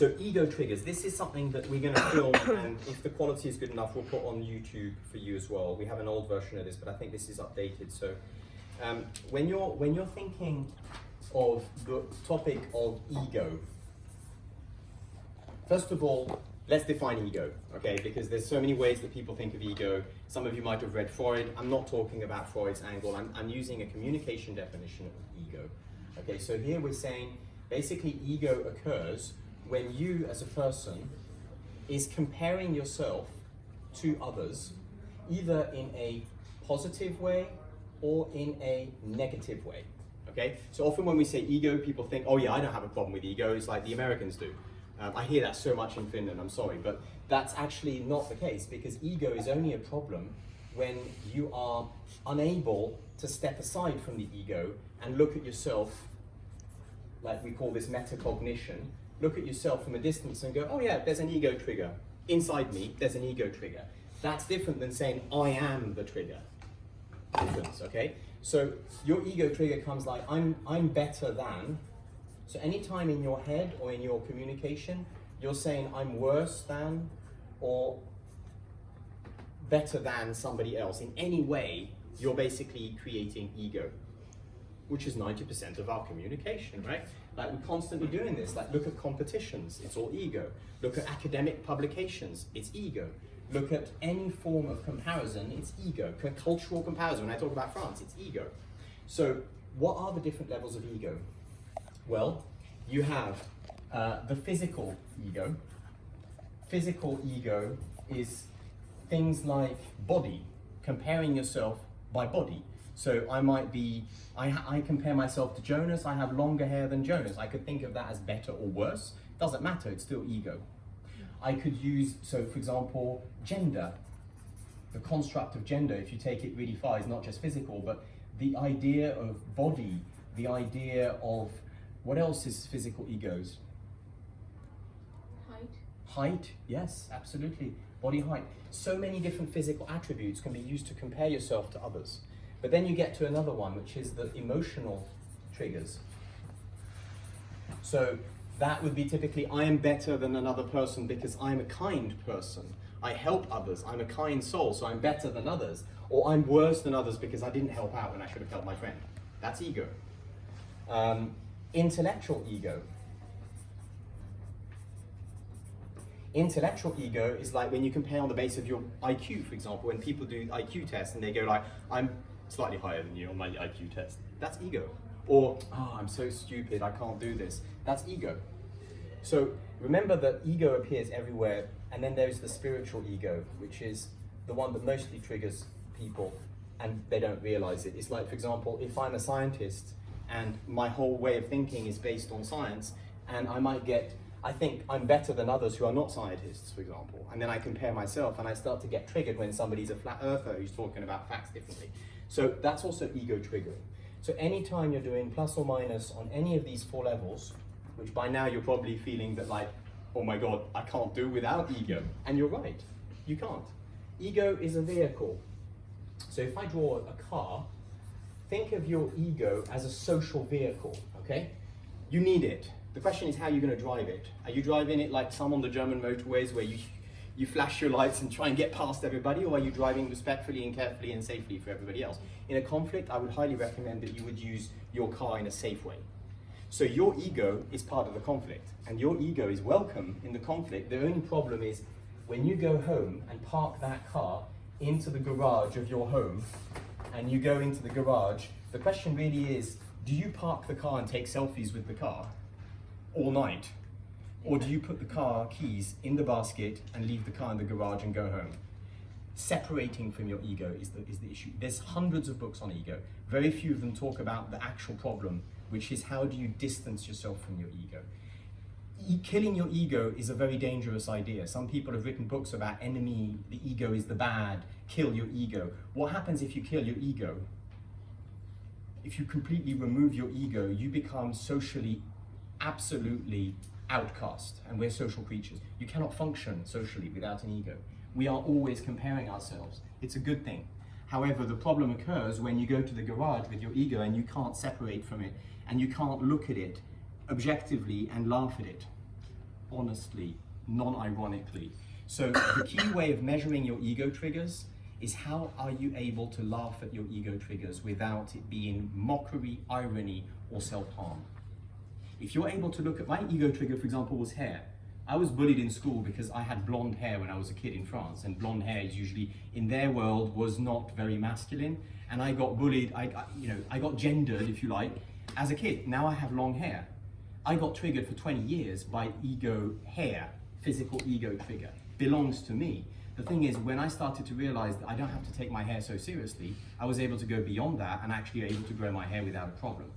So ego triggers, this is something that we're going to film, and if the quality is good enough, we'll put on YouTube for you as well. We have an old version of this, but I think this is updated. So when you're thinking of the topic of ego, first of all, let's define ego, okay? Because there's so many ways that people think of ego. Some of you might have read Freud. I'm not talking about Freud's angle. I'm using a communication definition of ego. Okay, so here we're saying basically ego occurs when you as a person is comparing yourself to others, either in a positive way or in a negative way, okay? So often when we say ego, people think, oh yeah, I don't have a problem with ego, it's like the Americans do. I hear that so much in Finland, I'm sorry, but that's actually not the case, because ego is only a problem when you are unable to step aside from the ego and look at yourself, like we call this metacognition, look at yourself from a distance and go, oh yeah, there's an ego trigger. Inside me, there's an ego trigger. That's different than saying, I am the trigger. Difference, okay? So your ego trigger comes like, I'm better than. So anytime in your head or in your communication, you're saying I'm worse than or better than somebody else. In any way, you're basically creating ego, which is 90% of our communication, right? Like we're constantly doing this. Like look at competitions, it's all ego. Look at academic publications, it's ego. Look at any form of comparison, it's ego. Cultural comparison, when I talk about France, it's ego. So what are the different levels of ego? Well, you have the physical ego. Physical ego is things like body, comparing yourself by body. So I might be, I compare myself to Jonas, I have longer hair than Jonas. I could think of that as better or worse. Doesn't matter, it's still ego. I could use, so for example, gender. The construct of gender, if you take it really far, is not just physical, but the idea of body, the idea of, what else is physical egos? Height. Height, yes, absolutely. Body height. So many different physical attributes can be used to compare yourself to others. But then you get to another one, which is the emotional triggers. So that would be typically, I am better than another person because I'm a kind person. I help others, I'm a kind soul, so I'm better than others. Or I'm worse than others because I didn't help out when I should have helped my friend. That's ego. Intellectual ego. Intellectual ego is like when you compare on the basis of your IQ, for example, when people do IQ tests and they go like, I'm slightly higher than you on my IQ test. That's ego. Or, oh, I'm so stupid, I can't do this. That's ego. So remember that ego appears everywhere, and then there's the spiritual ego, which is the one that mostly triggers people and they don't realize it. It's like, for example, if I'm a scientist and my whole way of thinking is based on science, and I think I'm better than others who are not scientists, for example, and then I compare myself and I start to get triggered when somebody's a flat earther who's talking about facts differently. So that's also ego triggering. So anytime you're doing plus or minus on any of these four levels, which by now you're probably feeling that like, oh my God, I can't do without ego. And you're right, you can't. Ego is a vehicle. So if I draw a car, think of your ego as a social vehicle, okay? You need it. The question is how you're going to drive it. Are you driving it like some on the German motorways where you flash your lights and try and get past everybody, or are you driving respectfully and carefully and safely for everybody else? In a conflict, I would highly recommend that you would use your car in a safe way. So your ego is part of the conflict, and your ego is welcome in the conflict. The only problem is when you go home and park that car into the garage of your home, and you go into the garage, the question really is, do you park the car and take selfies with the car all night? Or do you put the car keys in the basket and leave the car in the garage and go home? Separating from your ego is the issue. There's hundreds of books on ego. Very few of them talk about the actual problem, which is how do you distance yourself from your ego? Killing your ego is a very dangerous idea. Some people have written books about enemy, the ego is the bad, kill your ego. What happens if you kill your ego? If you completely remove your ego, you become socially absolutely outcast, and we're social creatures. You cannot function socially without an ego. We are always comparing ourselves. It's a good thing. However, the problem occurs when you go to the garage with your ego and you can't separate from it, and you can't look at it objectively and laugh at it. honestly, non-ironically. So the key way of measuring your ego triggers is how are you able to laugh at your ego triggers without it being mockery, irony, or self-harm. If you're able to look at my ego trigger, for example, was hair. I was bullied in school because I had blonde hair when I was a kid in France, and blonde hair is usually, in their world, was not very masculine, and I got bullied, I got gendered, if you like, as a kid. Now I have long hair. I got triggered for 20 years by ego hair, physical ego trigger, belongs to me. The thing is, when I started to realize that I don't have to take my hair so seriously, I was able to go beyond that and actually able to grow my hair without a problem.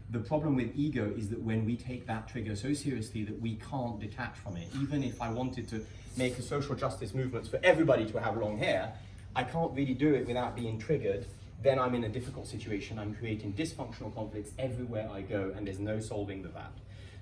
The problem with ego is that when we take that trigger so seriously that we can't detach from it. Even if I wanted to make a social justice movement for everybody to have long hair, I can't really do it without being triggered. Then I'm in a difficult situation. I'm creating dysfunctional conflicts everywhere I go, and there's no solving that.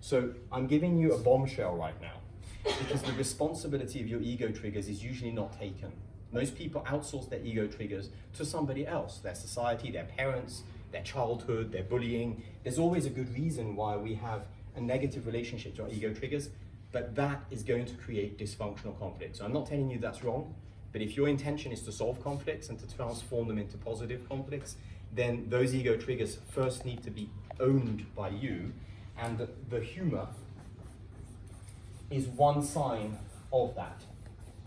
So I'm giving you a bombshell right now, because the responsibility of your ego triggers is usually not taken. Most people outsource their ego triggers to somebody else, their society, their parents, their childhood, their bullying. There's always a good reason why we have a negative relationship to our ego triggers, but that is going to create dysfunctional conflict. So I'm not telling you that's wrong, but if your intention is to solve conflicts and to transform them into positive conflicts, then those ego triggers first need to be owned by you, and the humor is one sign of that.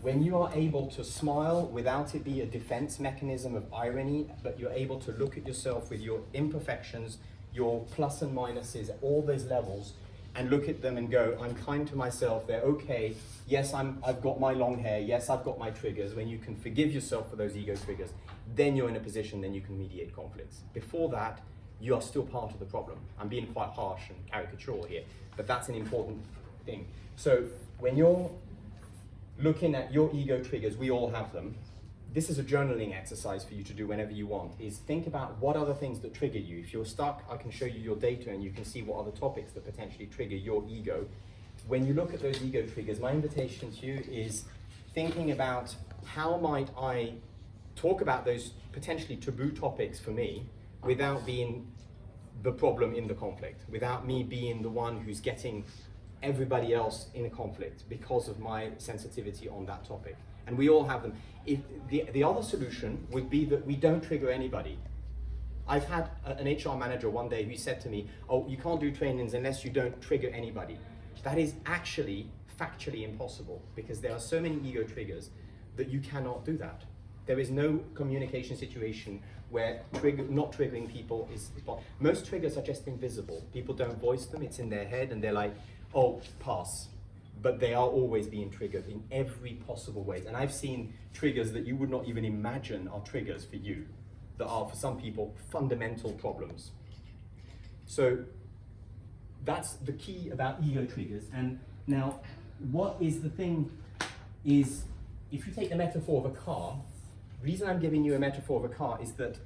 When you are able to smile without it be a defense mechanism of irony, but you're able to look at yourself with your imperfections, your plus and minuses at all those levels, and look at them and go, I'm kind to myself, they're okay, yes, I've got my long hair, yes, I've got my triggers. When you can forgive yourself for those ego triggers, then you're in a position, then you can mediate conflicts. Before that, you are still part of the problem. I'm being quite harsh and caricatural here, but that's an important thing. So when you're looking at your ego triggers, we all have them. This is a journaling exercise for you to do whenever you want, is think about what are the things that trigger you. If you're stuck, I can show you your data and you can see what are the topics that potentially trigger your ego. When you look at those ego triggers, my invitation to you is thinking about how might I talk about those potentially taboo topics for me without being the problem in the conflict, without me being the one who's getting everybody else in a conflict because of my sensitivity on that topic. And we all have them. If the other solution would be that we don't trigger anybody. I've had an HR manager one day who said to me, oh, you can't do trainings unless you don't trigger anybody. That is actually factually impossible, because there are so many ego triggers that you cannot do that. There is no communication situation where not triggering people is possible. Most triggers are just invisible. People don't voice them, it's in their head, and they're like, oh, pass. But they are always being triggered in every possible way. And I've seen triggers that you would not even imagine are triggers for you, that are for some people fundamental problems. So that's the key about ego triggers. And now, what is the thing is, if you take the metaphor of a car, the reason I'm giving you a metaphor of a car is that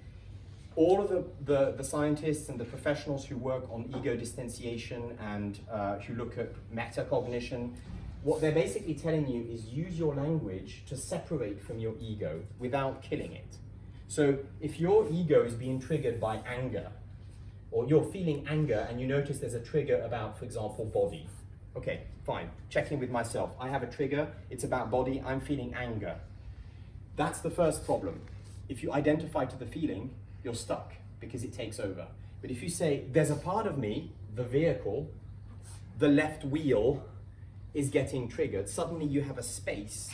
all of the scientists and the professionals who work on ego distanciation and who look at metacognition, what they're basically telling you is use your language to separate from your ego without killing it. So if your ego is being triggered by anger, or you're feeling anger and you notice there's a trigger about, for example, body. Okay, fine, checking with myself. I have a trigger, it's about body, I'm feeling anger. That's the first problem. If you identify to the feeling, you're stuck because it takes over. But if you say, there's a part of me, the vehicle, the left wheel is getting triggered, suddenly you have a space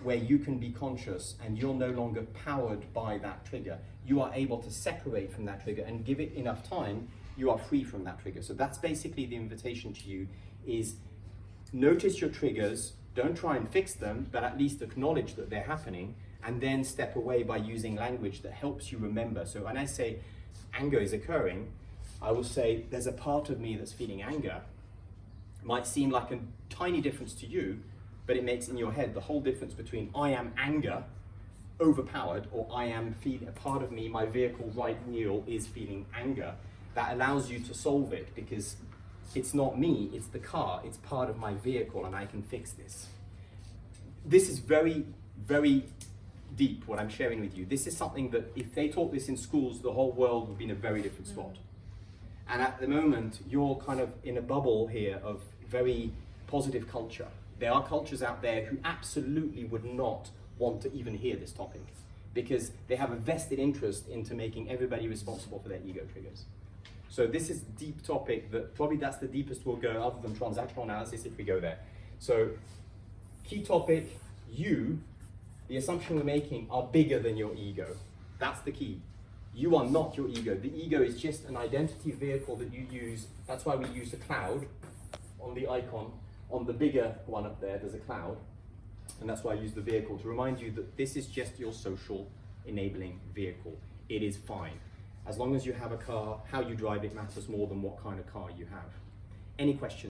where you can be conscious and you're no longer powered by that trigger. You are able to separate from that trigger and give it enough time, you are free from that trigger. So that's basically the invitation to you, is notice your triggers, don't try and fix them, but at least acknowledge that they're happening, and then step away by using language that helps you remember. So when I say anger is occurring, I will say there's a part of me that's feeling anger. It might seem like a tiny difference to you, but it makes in your head the whole difference between I am anger, overpowered, or I am feeling, a part of me, my vehicle right wheel is feeling anger. That allows you to solve it, because it's not me, it's the car, it's part of my vehicle, and I can fix this. This is very, very deep, what I'm sharing with you. This is something that if they taught this in schools, the whole world would be in a very different spot. And at the moment, you're kind of in a bubble here of very positive culture. There are cultures out there who absolutely would not want to even hear this topic because they have a vested interest into making everybody responsible for their ego triggers. So this is a deep topic that probably that's the deepest we'll go other than transactional analysis if we go there. So key topic, you, the assumption we're making are bigger than your ego. That's the key. You are not your ego. The ego is just an identity vehicle that you use. That's why we use a cloud on the icon. On the bigger one up there, there's a cloud. And that's why I use the vehicle to remind you that this is just your social enabling vehicle. It is fine. As long as you have a car, how you drive it matters more than what kind of car you have. Any questions?